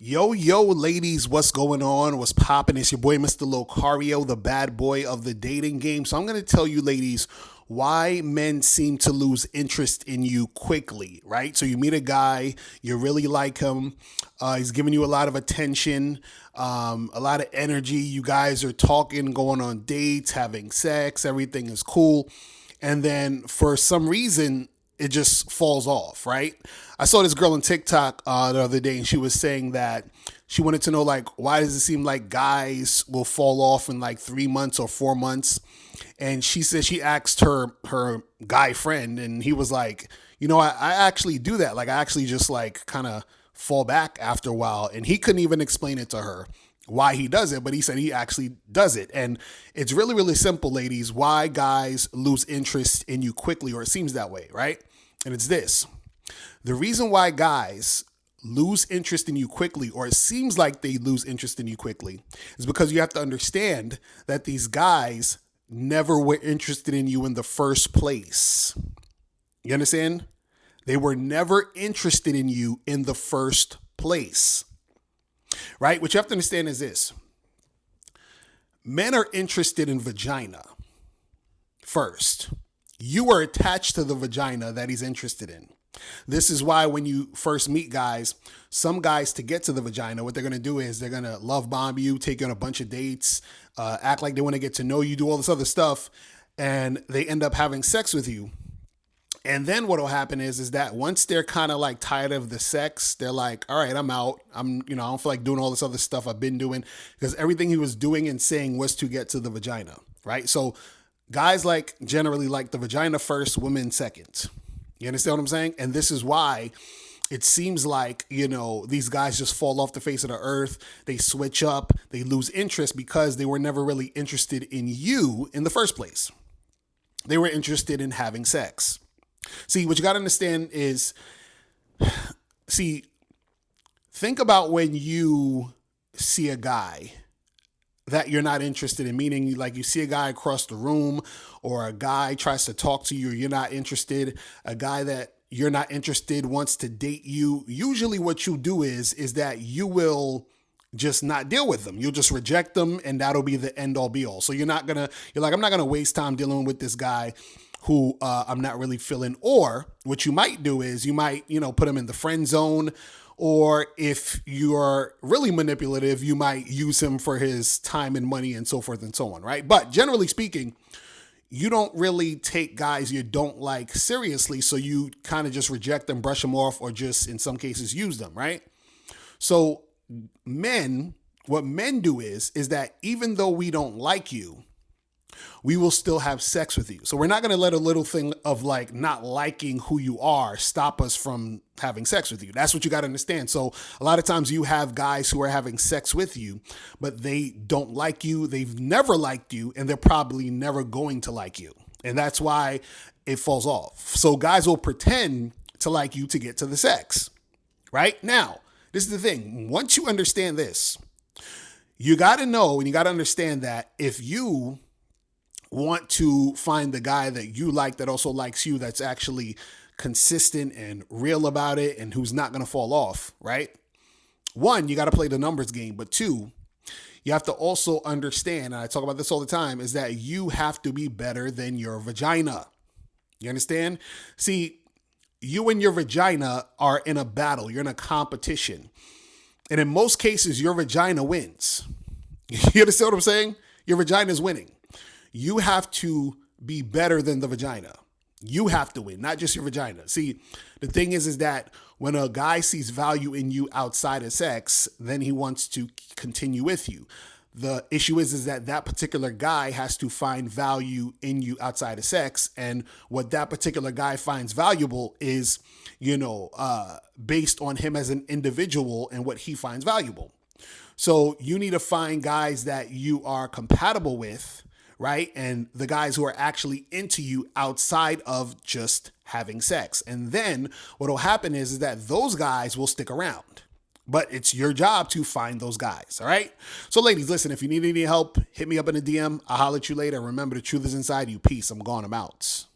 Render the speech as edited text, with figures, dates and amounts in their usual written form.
Yo, ladies, what's going on? What's poppin'? It's your boy, Mr. Locario, the bad boy of the dating game. So I'm going to tell you, ladies, why men seem to lose interest in you quickly, right? So you meet a guy, you really like him. He's giving you a lot of attention, a lot of energy. You guys are talking, going on dates, having sex. Everything is cool. And then for some reason, it just falls off, right? I saw this girl on TikTok the other day, and she was saying that she wanted to know, like, why does it seem like guys will fall off in like 3 months or 4 months? And she said she asked her guy friend, and he was like, I actually do that. Like, I actually just like kind of fall back after a while, and he couldn't even explain it to her why he does it, but he said he actually does it. And it's really, really simple, ladies, why guys lose interest in you quickly, or it seems that way, right? And it's this. The reason why guys lose interest in you quickly, or it seems like they lose interest in you quickly, is because you have to understand that these guys never were interested in you in the first place. You understand? They were never interested in you in the first place. Right? What you have to understand is this. Men are interested in vagina first. You are attached to the vagina that he's interested in. This is why when you first meet guys, some guys, to get to the vagina, what they're going to do is they're going to love bomb you, take you on a bunch of dates, act like they want to get to know you, do all this other stuff, and they end up having sex with you. And then what will happen is that once they're kind of like tired of the sex, they're like, all right, I'm out. I don't feel like doing all this other stuff I've been doing, because everything he was doing and saying was to get to the vagina, right? So guys generally like the vagina first, women second. You understand what I'm saying? And this is why it seems like, these guys just fall off the face of the earth. They switch up, they lose interest because they were never really interested in you in the first place. They were interested in having sex. See, what you got to understand is, think about when you see a guy that you're not interested in, meaning like you see a guy across the room, or a guy tries to talk to you, you're not interested. A guy that you're not interested wants to date you. Usually what you do is that you will just not deal with them. You'll just reject them, and that'll be the end all be all. So you're like, I'm not going to waste time dealing with this guy who I'm not really feeling. Or what you might do is you might, put him in the friend zone. Or if you're really manipulative, you might use him for his time and money and so forth and so on, right? But generally speaking, you don't really take guys you don't like seriously. So you kind of just reject them, brush them off, or just in some cases use them, right? So what men do is that even though we don't like you, we will still have sex with you. So we're not going to let a little thing of like not liking who you are stop us from having sex with you. That's what you got to understand. So a lot of times you have guys who are having sex with you, but they don't like you. They've never liked you, and they're probably never going to like you. And that's why it falls off. So guys will pretend to like you to get to the sex, right? Now, this is the thing. Once you understand this, you got to know and you got to understand that if you want to find the guy that you like that also likes you, that's actually consistent and real about it and who's not going to fall off, right? One, you got to play the numbers game. But two, you have to also understand, and I talk about this all the time, is that you have to be better than your vagina. You understand? See, you and your vagina are in a battle. You're in a competition. And in most cases, your vagina wins. You understand what I'm saying? Your vagina is winning. You have to be better than the vagina. You have to win, not just your vagina. See, the thing is that when a guy sees value in you outside of sex, then he wants to continue with you. The issue is that particular guy has to find value in you outside of sex. And what that particular guy finds valuable is, based on him as an individual and what he finds valuable. So you need to find guys that you are compatible with, right? And the guys who are actually into you outside of just having sex. And then what will happen is that those guys will stick around. But it's your job to find those guys, all right? So ladies, listen, if you need any help, hit me up in a DM. I'll holler at you later. Remember, the truth is inside you. Peace. I'm gone. I'm out.